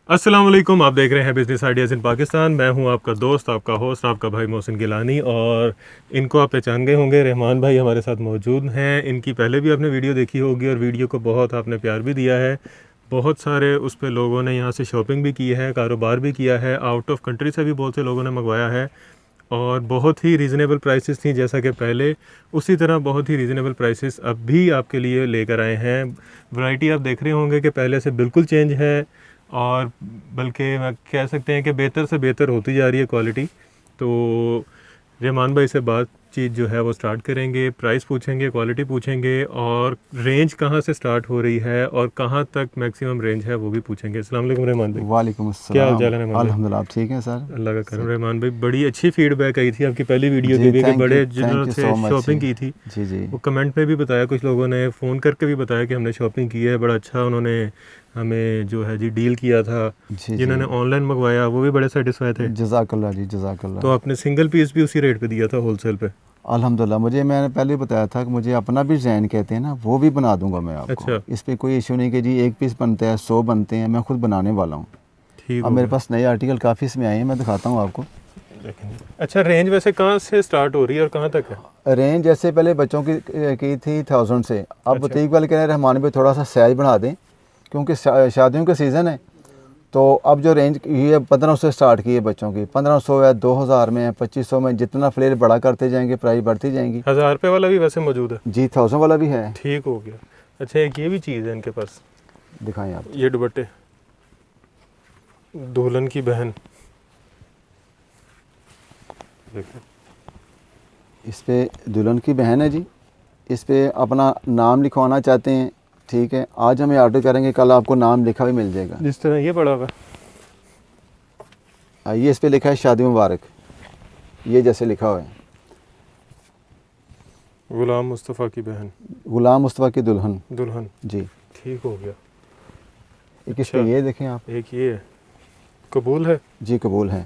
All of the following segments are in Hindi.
अस्सलाम वालेकुम। आप देख रहे हैं बिजनेस आइडियाज़ इन पाकिस्तान। मैं हूं आपका दोस्त, आपका होस्ट, आपका भाई मोहसिन गिलानी। और इनको आप पहचान गए होंगे, रहमान भाई हमारे साथ मौजूद हैं। इनकी पहले भी आपने वीडियो देखी होगी और वीडियो को बहुत आपने प्यार भी दिया है। बहुत सारे उस पर लोगों ने यहाँ से शॉपिंग भी की है, कारोबार भी किया है, आउट ऑफ कंट्री से भी बहुत से लोगों ने मंगवाया है। और बहुत ही रीज़नेबल प्राइसेस थी जैसा कि पहले, उसी तरह बहुत ही रीज़नेबल प्राइसेस अब भी आपके लिए लेकर आए हैं। वैरायटी आप देख रहे होंगे कि पहले से बिल्कुल चेंज है, और बल्कि मैं कह सकते हैं कि बेहतर से बेहतर होती जा रही है क्वालिटी। तो रहमान भाई से बातचीत जो है वो स्टार्ट करेंगे, प्राइस पूछेंगे, क्वालिटी पूछेंगे, और रेंज कहाँ से स्टार्ट हो रही है और कहाँ तक मैक्सिमम रेंज है वो भी पूछेंगे। अस्सलाम वालेकुम रहमान भाई। वालेकुम क्या हाल अस्सलाम। चाल है रहमान भाई? अल्हम्दुलिल्लाह, आप ठीक हैं सर? अल्लाह का करम। रहमान भाई, बड़ी अच्छी फीडबैक आई थी आपकी पहली वीडियो की जी, भी, कि बड़े थैंक जिन्होंने यू से सो मच। शॉपिंग की थी जी जी वो कमेंट में भी बताया, कुछ लोगों ने फ़ोन करके भी बताया कि हमने शॉपिंग की है। बड़ा अच्छा उन्होंने हमें जो है जी डील किया था। जी जी। जिन्होंने ऑनलाइन मंगवाया वो भी बड़े सेटिस्फाई थे। जज़ाकल्लाह जी, तो जज़ाकल्लाह। आपने सिंगल पीस भी उसी रेट पे दिया था, होलसेल पे? अल्हम्दुलिल्लाह, मैंने पहले ही बताया था कि मुझे अपना भी डिज़ाइन कहते हैं ना, वो भी बना दूंगा मैं आपको। अच्छा, इस पे कोई इशू नहीं कि जी एक पीस बनता है, 100 बनते हैं, मैं खुद बनाने वाला हूँ। ठीक अब हो मेरे गया। पास नए आर्टिकल काफ़ी इसमें आए हैं, मैं दिखाता हूँ आपको। देखेंगे। अच्छा, रेंज वैसे कहाँ से स्टार्ट हो रही है और कहाँ तक है? रेंज जैसे पहले बच्चों की थी 1000 से, अब अच्छा, बुटीक वाले कह रहे हैं हमारे पे थोड़ा सा साइज बढ़ा दें, क्योंकि शादियों का सीज़न है। तो अब जो रेंज ये 1500 से स्टार्ट की है बच्चों की, 1500 है, 2000 में है, 2500 में, जितना फ्लेयर बड़ा करते जाएंगे प्राइस बढ़ती जाएंगी। 1000 रुपये वाला भी वैसे मौजूद है? जी 1000 वाला भी है। ठीक हो गया। अच्छा, एक ये भी चीज़ है इनके पास, दिखाएं आप। ये दुपट्टे, दुल्हन की बहन। देखो, इस पे दुल्हन की बहन है जी, इस पे अपना नाम लिखवाना चाहते हैं, ठीक है, आज हमें ऑर्डर करेंगे, कल आपको नाम लिखा भी मिल जाएगा। जिस तरह ये पड़ा हुआ है। आइए, इस पे लिखा है शादी मुबारक, ये जैसे लिखा हुआ है, गुलाम मुस्तफ़ा की बहन, गुलाम मुस्तफ़ा की दुल्हन। दुल्हन। जी। ठीक हो गया। एक इस अच्छा, पे ये देखें आप। एक ये है, कबूल है। जी कबूल है।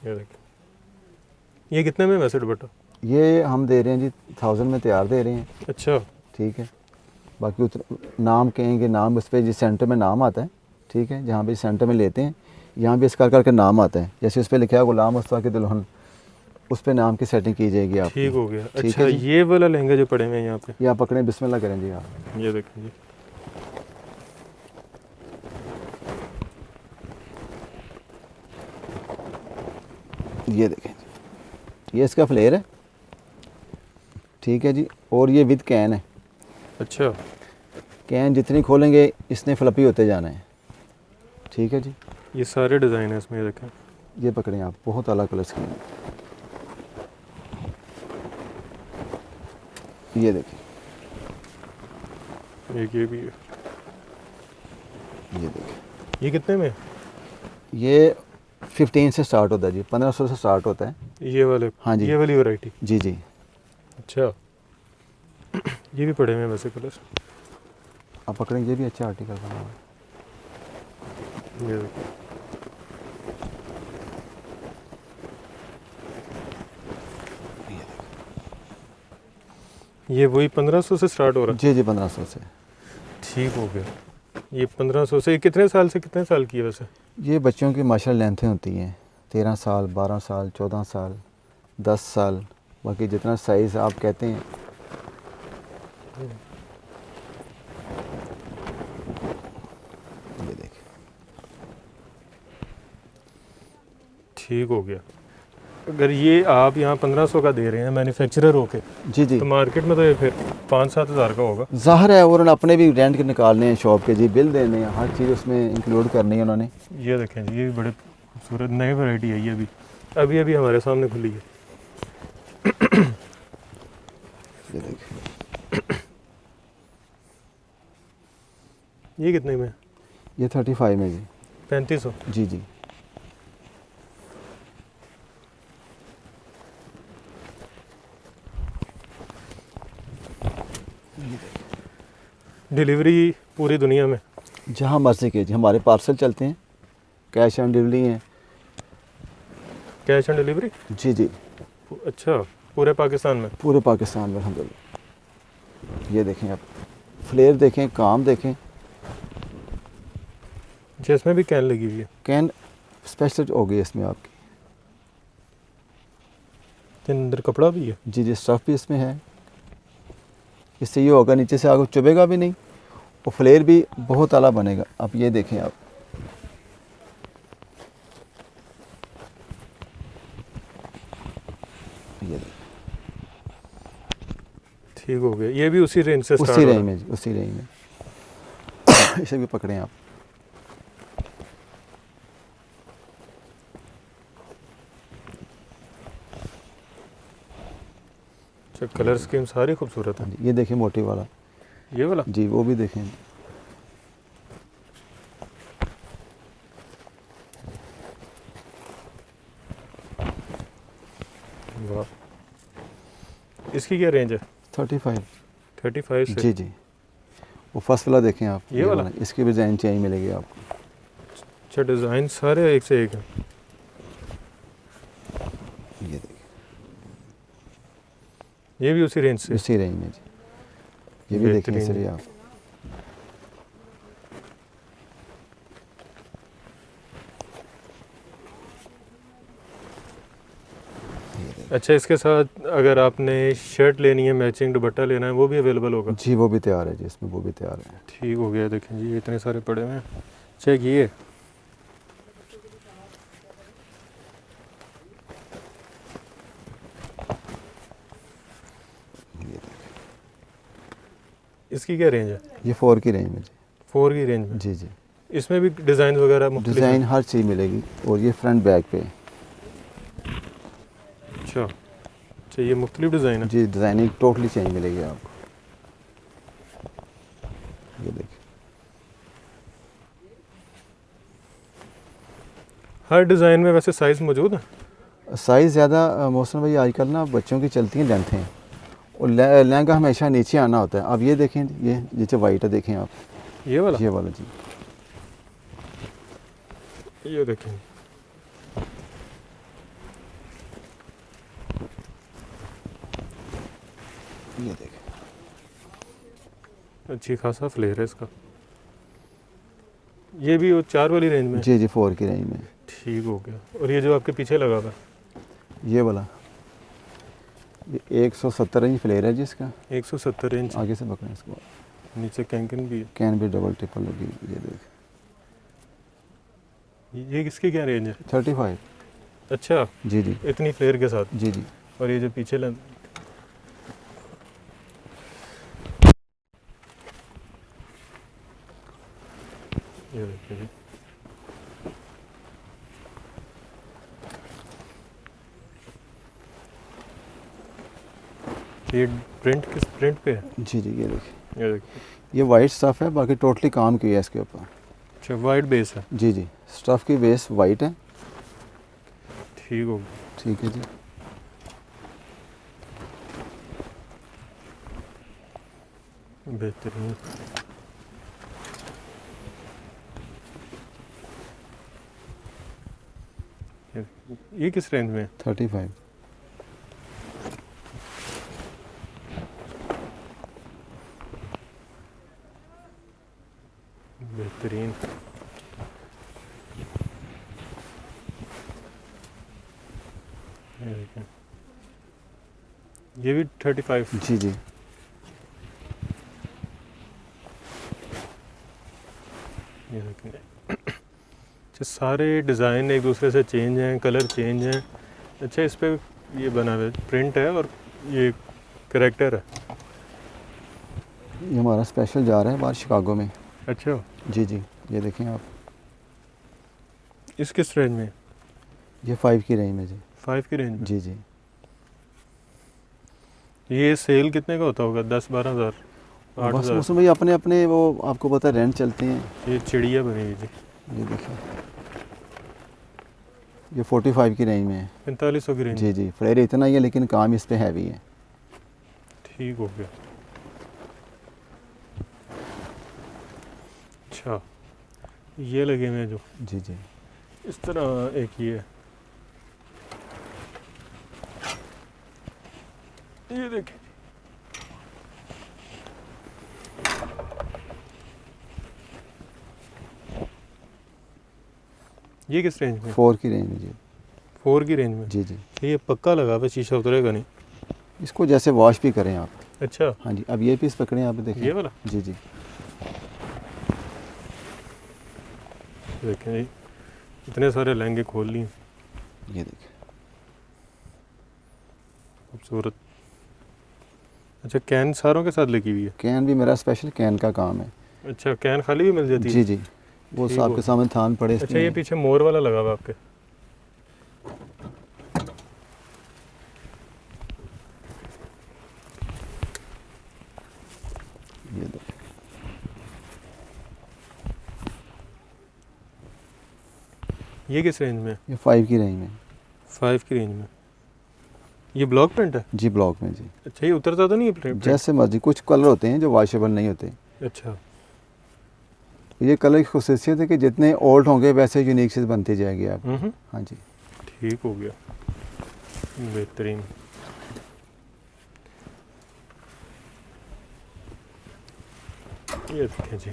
ये देखें, ये कितने में वैसे दुपट्टा? ये हम दे रहे हैं जी 1000 में तैयार दे रहे हैं। अच्छा, ठीक है, बाकी नाम कहेंगे, नाम उस पर जिस सेंटर में नाम आता है, ठीक है, जहाँ पे सेंटर में लेते हैं यहाँ भी इस करके नाम आता है, जैसे उस पर लिखा है गुलाम मुस्तफ़ा की दुल्हन, उस पर नाम की सेटिंग की जाएगी आपकी। ठीक हो गया। ठीक अच्छा, है जी। ये वाला लहंगा जो पड़े हुए हैं यहाँ पे, ये आप पकड़ें, बिस्मिल्लाह करें जी आप। ये देखें जी। ये देखें जी, ये इसका फ्लेयर है, ठीक है जी, और ये विद कैन है। अच्छा, कैन जितनी खोलेंगे इसने फ्लपी होते जाना है। ठीक है जी। ये सारे डिज़ाइन है इसमें, ये देखें। ये पकड़ें आप, बहुत अलग कलर स्कीम है। ये देखें, एक ये भी है। ये देखें, ये कितने में? ये 15 से स्टार्ट होता है जी, 1500 से स्टार्ट होता है। ये वाले? हाँ जी। ये वाली वैरायटी? जी जी। अच्छा, ये भी पड़े हुए हैं वैसे कलर। आप पकड़ें, ये भी अच्छा आर्टिकल बना हुआ है। ये देखें। ये वही 1500 से स्टार्ट हो रहा जी जी, 1500 से। है? ठीक हो गया। ये 1500 से कितने साल से कितने साल की है वैसे? ये बच्चों की माशाल्लाह लेंथें होती हैं, 13 साल, 12 साल, 14 साल, 10 साल, बाकी जितना साइज़ आप कहते हैं। ये देखिए, ठीक हो गया। अगर ये आप यहाँ 1500 का दे रहे हैं मैन्युफैक्चरर होके, जी जी, तो मार्केट में तो ये फिर 5-7 हज़ार का होगा। ज़ाहिर है, और उन्होंने अपने भी रेंट के निकालने हैं शॉप के जी, बिल देने हैं, हर चीज़ उसमें इंक्लूड करनी है उन्होंने। ये देखें जी, ये भी बड़े खूबसूरत नई वैरायटी है। ये भी अभी अभी हमारे सामने खुली है। ये देखिए, ये कितने में? ये 35 में जी। 3500? जी जी। डिलीवरी पूरी दुनिया में? जहाँ मर्जी के जी, हमारे पार्सल चलते हैं, कैश ऑन डिलीवरी हैं। Cash on delivery? जी जी, अच्छा, पूरे पाकिस्तान में? पूरे पाकिस्तान में अल्हम्दुलिल्लाह। ये देखें आप, फ्लेयर देखें, काम देखें। अच्छा, इसमें भी कैन लगी हुई है। कैन स्पेशल हो गई इसमें आपकी। इसके अंदर कपड़ा भी है। जी जी, स्टफ़ भी इसमें है। इससे ये होगा नीचे से आगे चुभेगा भी नहीं और फ्लेयर भी बहुत आला बनेगा। आप ये देखें आप, ये देखें। ठीक हो गया। ये भी उसी रेंज से स्टार्ट उसी हो रहा रेंज है। में जी, उसी रेंज में। इसे भी पकड़ें आप। अच्छा, कलर स्कीम सारी खूबसूरत है। हाँ जी, ये देखें मोटी वाला। ये वाला। जी, वो भी देखें। वाह, इसकी क्या रेंज है? 35। 35 से। जी जी, वो फर्स्ट वाला देखें आप। ये वाला? इसकी भी डिज़ाइन चेंज मिलेगी आपको। अच्छा, डिज़ाइन सारे एक से एक हैं। ये देखिए, ये भी उसी रेंज से। उसी रेंज में जी। ये भी देखें बेहतरीन। सर आप। अच्छा, इसके साथ अगर आपने शर्ट लेनी है, मैचिंग दुपट्टा लेना है, वो भी अवेलेबल होगा? जी, वो भी तैयार है जी, इसमें वो भी तैयार है। ठीक हो गया। देखें जी, इतने सारे पड़े हुए हैं। चेक ये। इसकी क्या रेंज है? ये 4 की रेंज में जी। 4 की रेंज में। जी जी, इसमें भी डिज़ाइन वगैरह मुख्तलिफ हैं? डिज़ाइन हर चीज़ मिलेगी। और ये फ्रंट बैक पे। अच्छा अच्छा, ये मुख्तलिफ डिज़ाइन है। जी, डिज़ाइनिंग टोटली चेंज मिलेगी आपको। ये देखिए, हर डिज़ाइन में वैसे साइज़ मौजूद है? साइज़ ज़्यादा मौसम भाई आजकल ना बच्चों की चलती हैं लेंथें, और लहंगा हमेशा नीचे आना होता है। अब ये देखें, ये नीचे वाइट है, देखें आप। ये वाला? ये वाला जी। ये देखें। ये देखें, अच्छी खासा फ्लेयर है इसका। ये भी वो 4 वाली रेंज में है? जी जी, 4 की रेंज में। ठीक हो गया। और ये जो आपके पीछे लगा हुआ है? ये वाला, ये 170 इंच फ्लेयर है जी इसका। 170 इंच। आगे से पकड़ें इसको। नीचे कैंकन भी है। कैन भी डबल ट्रिपल लगी। ये देख, ये किसकी क्या रेंज है? 35। अच्छा, जी जी। इतनी फ्लेयर के साथ। जी जी, और ये जो पीछे ये देखिए जी। ये प्रिंट किस प्रिंट पे है? जी जी, ये देखिए, ये देखिए। ये वाइट स्टफ़ है, बाकी टोटली काम किया है इसके ऊपर। अच्छा, वाइट बेस है। जी जी, स्टफ़ की बेस वाइट है। ठीक हो गया। ठीक है जी। बेहतरीन। ये किस रेंज में है? 35। बेहतरीन। ये देखें। ये भी 35। जी जी, ये देखें। अच्छा, सारे डिज़ाइन एक दूसरे से चेंज हैं, कलर चेंज हैं। अच्छा, इस पे ये बना हुआ है, प्रिंट है और ये करेक्टर है। ये हमारा स्पेशल जा रहा है बाहर शिकागो में। अच्छा, जी जी, ये देखें आप। इस किस रेंज में? ये 5 की रेंज में जी। 5 की रेंज में। जी जी, ये सेल कितने का होता होगा? 10-12 हज़ार, 8 बस हज़ार? मौसम भाई अपने अपने वो आपको पता है रेंट चलते हैं। ये चिड़िया बनी हुई थी। ये देखिए, ये 45 की रेंज में है। 4500 की रेंज। जी जी, फ्लेयर इतना ही है लेकिन काम इस पे हैवी है। ठीक हो गया। अच्छा, ये लगे हुए हैं जो जी जी, इस तरह। एक ये है, ये देखें। ये किस रेंज में? 4 की रेंज में जी। 4 की रेंज में? जी जी। ये पक्का लगा हुआ, शीशा उतरेगा नहीं? इसको जैसे वॉश भी करें आप। अच्छा, हाँ जी। अब ये पीस पकड़ें आप, देखें। ये वाला जी जी। देखें जी, इतने सारे लहंगे खोल लिए। ये देखें, खूबसूरत। अच्छा, कैन सारों के साथ लगी हुई है? कैन भी मेरा स्पेशल कैन का काम है। अच्छा, कैन खाली भी मिल जाती है? जी जी। वो ठीक आपके हो। सामने थान पड़े अच्छा, इसमें। ये पीछे मोर वाला लगा हुआ आपके? ये देखें, ये किस रेंज में? ये 5 की रेंज में। 5 की रेंज में। ये ब्लॉक प्रिंट है? जी, ब्लॉक में जी। अच्छा, ये उतरता तो नहीं है प्रिंट? जैसे मर्जी, कुछ कलर होते हैं जो वॉशेबल नहीं होते। अच्छा, ये कलर की खुसूसियत है कि जितने ओल्ड होंगे वैसे यूनिक चीज़ बनती जाएगी आप। हाँ जी। ठीक हो गया, बेहतरीन। ये देखें जी।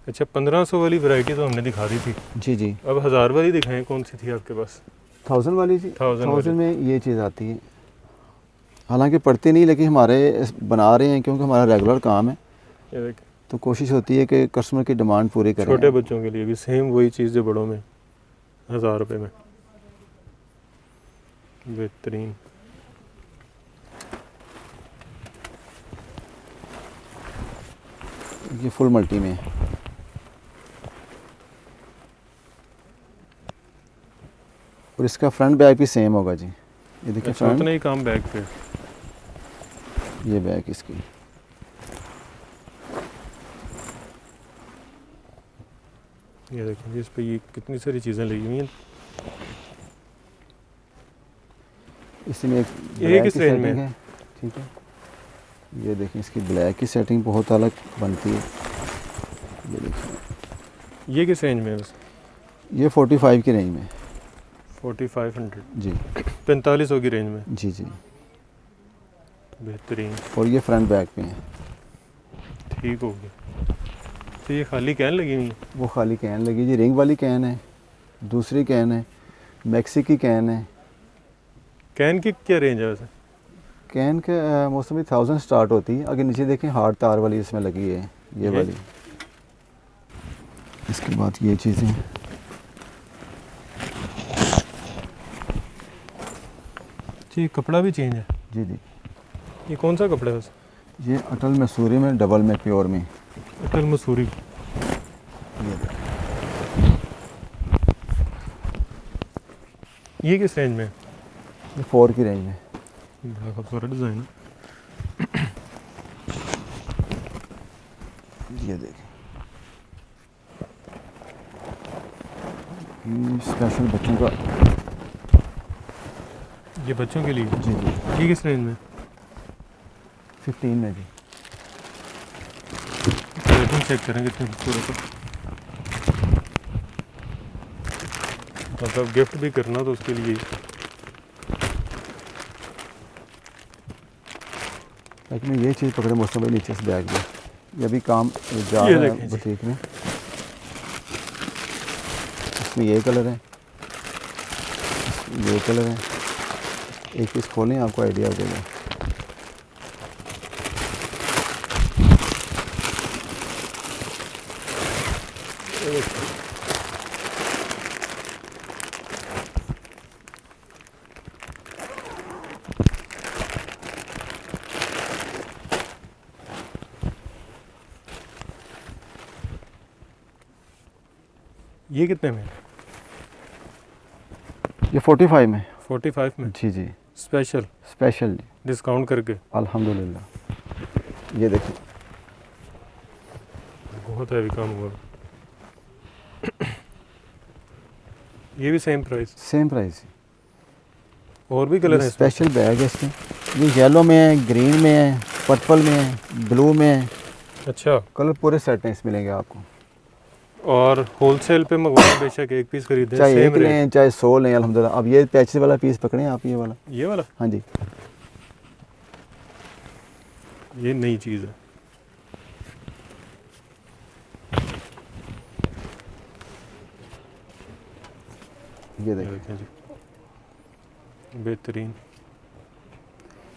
अच्छा, 1500 वाली वैरायटी तो हमने दिखा दी थी, जी जी। अब 1000 वाली दिखाएं। कौन सी थी आपके पास? 1000 वाली जी। 1000 वाली। 1000 में ये चीज़ आती है, हालांकि पड़ती नहीं, लेकिन हमारे बना रहे हैं क्योंकि हमारा रेगुलर काम है, ये देखें, तो कोशिश होती है कि कस्टमर की डिमांड पूरी करें। छोटे बच्चों के लिए भी सेम वही चीज़ जो बड़ों में, 1000 रुपये में। बेहतरीन। ये फुल मल्टी में है। और इसका फ्रंट बैक भी सेम होगा जी। ये देखिए, अच्छा, फ्रंट, उतना ही काम बैक पे। ये बैक इसकी। ये देखें जी, इस पे ये कितनी सारी चीज़ें लगी हुई हैं। इसी में एक ये ब्लैक किस की रेंज में सेटिंग है। ठीक है, ये देखें, इसकी ब्लैक की सेटिंग बहुत अलग बनती है। ये देखिए, ये किस रेंज में है बस? ये 45 की रेंज में। 4500। जी 4500 की रेंज में। जी जी। बेहतरीन, और ये फ्रंट बैक पे है। ठीक हो गया। तो ये खाली कैन लगी हुई है? वो खाली कैन लगी जी, रिंग वाली कैन है, दूसरी कैन है, मैक्सी की कैन है। कैन की क्या रेंज है वैसे? कैन के मौसमी 1000 स्टार्ट होती है। आगे नीचे देखें, हार्ड तार वाली इसमें लगी है, ये वाली। इसके बाद ये चीज़ें, जी, कपड़ा भी चेंज है? जी जी। ये कौन सा कपड़ा है वैसे? ये अटल मसूरी में, डबल में, प्योर में। अटल मसूरी। ये देखें, ये किस रेंज में है? ये 4 की रेंज में। बड़ा खूबसूरत डिज़ाइन है। ये देखें, ये स्पेशल बच्चों का। ये बच्चों के लिए? जी जी। ये किस रेंज में? 15 में जी। रेटिंग चेक करें कितनी खूबसूरत है। मतलब गिफ्ट भी करना तो उसके लिए। ताकि मैं ये चीज़ पकड़े मौसम भाई, नीचे से बैग में ये भी काम जा ये रहा देखें है जी। बुटीक में। इसमें ये कलर है, ये कलर है। एक पीस खोलें, आपको आइडिया हो जाएगा। ये कितने में? ये 45 में। 45 में? जी जी। स्पेशल स्पेशल जी, डिस्काउंट करके? अल्हम्दुलिल्लाह। ये देखिए, बहुत हैवी काम हुआ। ये भी सेम प्राइस? Same price. और भी कलर है इसमें? स्पेशल बैग है इसमें। ये येलो में है, ग्रीन में है, पर्पल में है, ब्लू में है। अच्छा, कलर पूरे सेट हैं इसमें, मिलेंगे आपको। और होलसेल पे मंगवाएं बेशक एक पीस खरीदें, चाहे सेम एक रेट? लें चाहे 100 लें, अल्हम्दुलिल्लाह। अब ये पैचेस वाला पीस पकड़ें आप, ये वाला। ये वाला? हाँ जी। ये नई चीज़ है। ये ये देखें, देखें जी, बेहतरीन।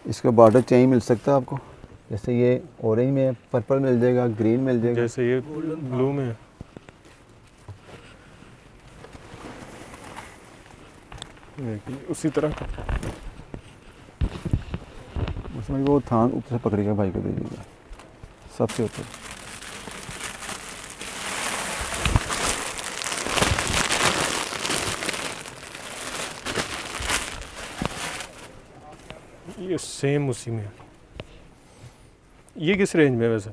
इसका बॉर्डर चेंज मिल सकता है आपको, जैसे ये ऑरेंज में है, पर्पल मिल जाएगा, ग्रीन मिल जाएगा। जैसे ये ब्लू में है। देखिए, उसी तरह का। उसमें वो थान ऊपर से पकड़ेगा, भाई को दे दीजिएगा सबसे ऊपर। ये सेम उसी में है। ये किस रेंज में है वैसे?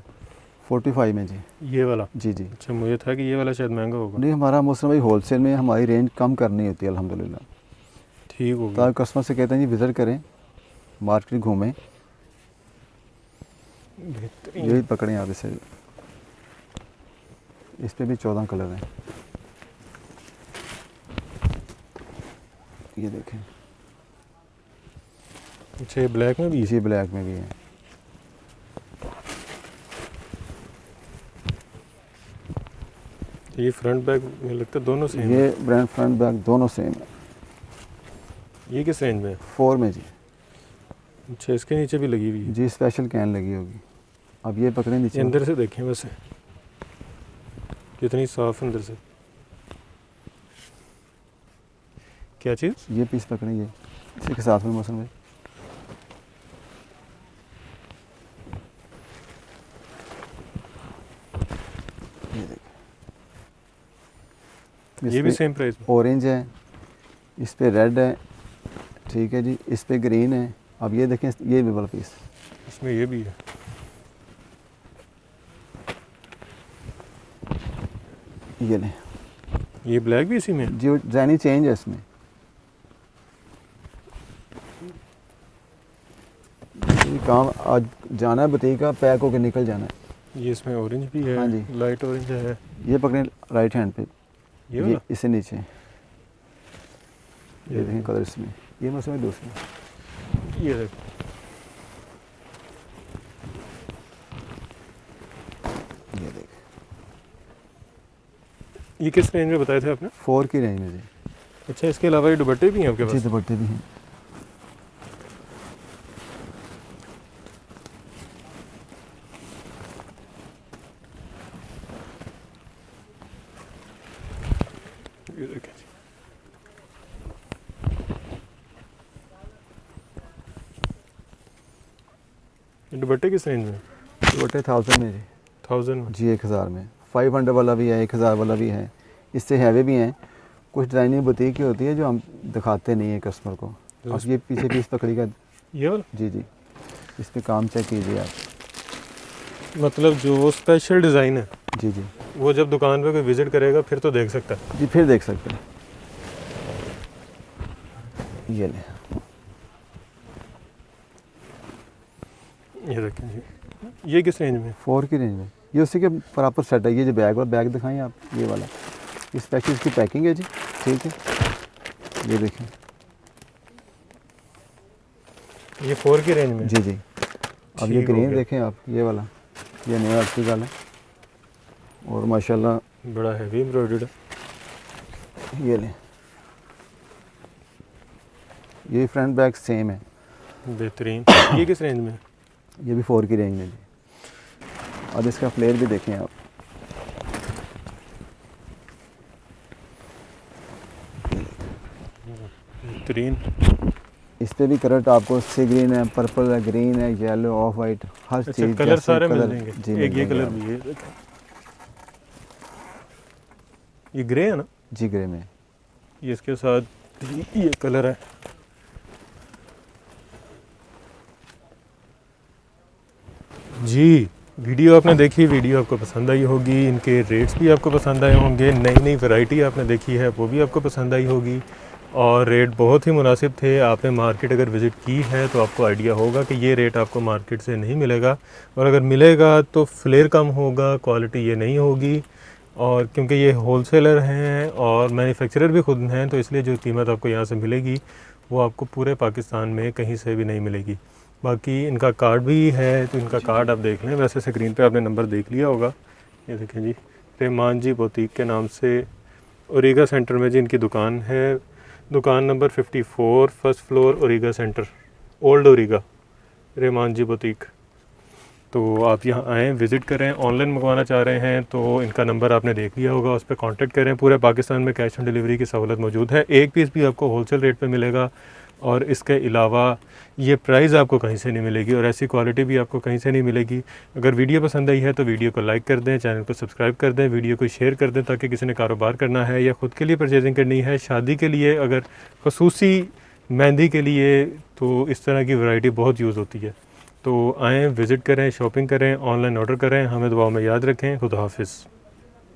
45 में जी। ये वाला? जी जी। अच्छा, मुझे था कि ये वाला शायद महंगा होगा। नहीं, हमारा मोहसिन भाई होलसेल में हमारी रेंज कम करनी होती है अल्हम्दुलिल्लाह। ठीक हो गया। तो कस्टमर से कहते हैं जी विज़िट करें, मार्केट घूमें। बेहतरीन। यही पकड़ें आप इसे, इस पे भी 14 कलर हैं। ये देखें, अच्छा, ये ब्लैक में भी है? इसी ब्लैक में भी है। ये फ्रंट बैक में लगता है दोनों सेम है। ये ब्रांड फ्रंट बैक दोनों सेम है। ये किस रेंज में है? 4 में जी। अच्छा, इसके नीचे भी लगी हुई है। जी स्पेशल कैन लगी होगी। अब ये पकड़ें ये नीचे, अंदर से देखें वैसे कितनी साफ अंदर से। क्या चीज़? ये पीस पकड़ें, ये इसी के साथ में मौसम में। ये देखें, ये भी सेम प्राइस में? ऑरेंज है, इस पे रेड है, ठीक है जी, इस पे ग्रीन है। अब ये देखें, ये भी वाला पीस, इसमें ये भी है। ये लें ये ब्लैक भी इसी में है? जी। डिज़ाइनिंग चेंज है इसमें। ये काम आज जाना है बुटीक का, पैक होकर निकल जाना है। ये इसमें ऑरेंज भी है। हाँ जी। लाइट ऑरेंज है। ये पकड़ें राइट हैंड पे, ये वाला? इसे नीचे, ये देखें कलर इसमें। ये मौसम दूसरा, ये देखो। ये देखें, ये किस रेंज में बताए थे आपने? 4 की रेंज में जी। अच्छा, इसके अलावा ये दुपट्टे भी हैं आपके जी पास? दुपट्टे भी हैं। ये देखें जी। ये दुपट्टे किस रेंज में? दुपट्टे 1000 में जी। 1000 में? जी 1000 में। 500 वाला भी है, 1000 वाला भी है, इससे हैवी भी हैं। कुछ डिज़ाइनिंग बुटीक की होती है जो हम दिखाते नहीं है कस्टमर को। अब ये पीछे पीस पकड़ेगा ये वाला? जी जी, इस पे काम चेक कीजिए आप। मतलब जो वो स्पेशल डिज़ाइन है, जी जी वो जब दुकान पे कोई विजिट करेगा फिर तो देख सकता है। जी, फिर देख सकते हैं। ये ले, ये देखें जी। ये किस रेंज में? 4 की रेंज में। ये उसी के प्रॉपर सेट है। ये जो बैग वाला, बैग दिखाएं आप, ये वाला, इस स्पेशल इसकी पैकिंग है जी, ठीक है। ये देखें, ये 4 की रेंज में? जी जी। अब ये ठीक हो ग्रीन गया। देखें आप, ये वाला, ये नया आर्टिकल है और माशाल्लाह बड़ा हैवी एम्ब्रॉयडर्ड है। ये लें। ये फ्रंट बैक सेम है। बेहतरीन। ये किस रेंज में है? ये भी 4 की रेंज में जी। अब इसका फ्लेयर भी देखें आप, बेहतरीन। इस पे भी कलर आपको सी ग्रीन है, पर्पल है, ग्रीन है, येलो, ऑफ वाइट, हर अच्छा, चीज़ कलर जैसे सारे मिल कलर- जाएंगे? जी एक मिल ये जाएंगे कलर आपको। भी है, देखें। ये ग्रे है ना? जी ग्रे में। ये इसके साथ ये कलर है। जी, वीडियो आपने देखी, वीडियो आपको पसंद आई होगी, इनके रेट्स भी आपको पसंद आए होंगे, नई नई वैरायटी आपने देखी है वो भी आपको पसंद आई होगी और रेट बहुत ही मुनासिब थे। आपने मार्केट अगर विज़िट की है तो आपको आइडिया होगा कि ये रेट आपको मार्केट से नहीं मिलेगा, और अगर मिलेगा तो फ्लेयर कम होगा, क्वालिटी ये नहीं होगी। और क्योंकि ये होलसेलर हैं और मैन्युफैक्चरर भी खुद हैं, तो इसलिए जो कीमत आपको यहाँ से मिलेगी वो आपको पूरे पाकिस्तान में कहीं से भी नहीं मिलेगी। बाकी इनका कार्ड भी है, तो इनका कार्ड आप देख लें। वैसे स्क्रीन पे आपने नंबर देख लिया होगा, ये देखें जी, रहमान जी बुटीक के नाम से ओरेगा सेंटर में जी इनकी दुकान है। दुकान number 54 first floor Auriga centre, old Auriga, Rahman ji boutique. तो आप यहाँ आएँ, विज़िट करें। ऑनलाइन मंगवाना चाह रहे हैं तो इनका नंबर आपने देख लिया होगा, उस पर कांटेक्ट करें। पूरे पाकिस्तान में कैश ऑन डिलीवरी की सहूलत मौजूद है। एक पीस भी आपको होलसेल रेट पे मिलेगा और इसके अलावा ये प्राइस आपको कहीं से नहीं मिलेगी और ऐसी क्वालिटी भी आपको कहीं से नहीं मिलेगी। अगर वीडियो पसंद आई है तो वीडियो को लाइक कर दें, चैनल को सब्सक्राइब कर दें, वीडियो को शेयर कर दें ताकि किसी ने कारोबार करना है या ख़ुद के लिए परचेजिंग करनी है, शादी के लिए, अगर खसूसी मेहंदी के लिए, तो इस तरह की वैरायटी बहुत यूज़ होती है। तो आएँ, विज़िट करें, शॉपिंग करें, ऑनलाइन ऑर्डर करें। हमें दुआ में याद रखें। खुदा हाफिज़।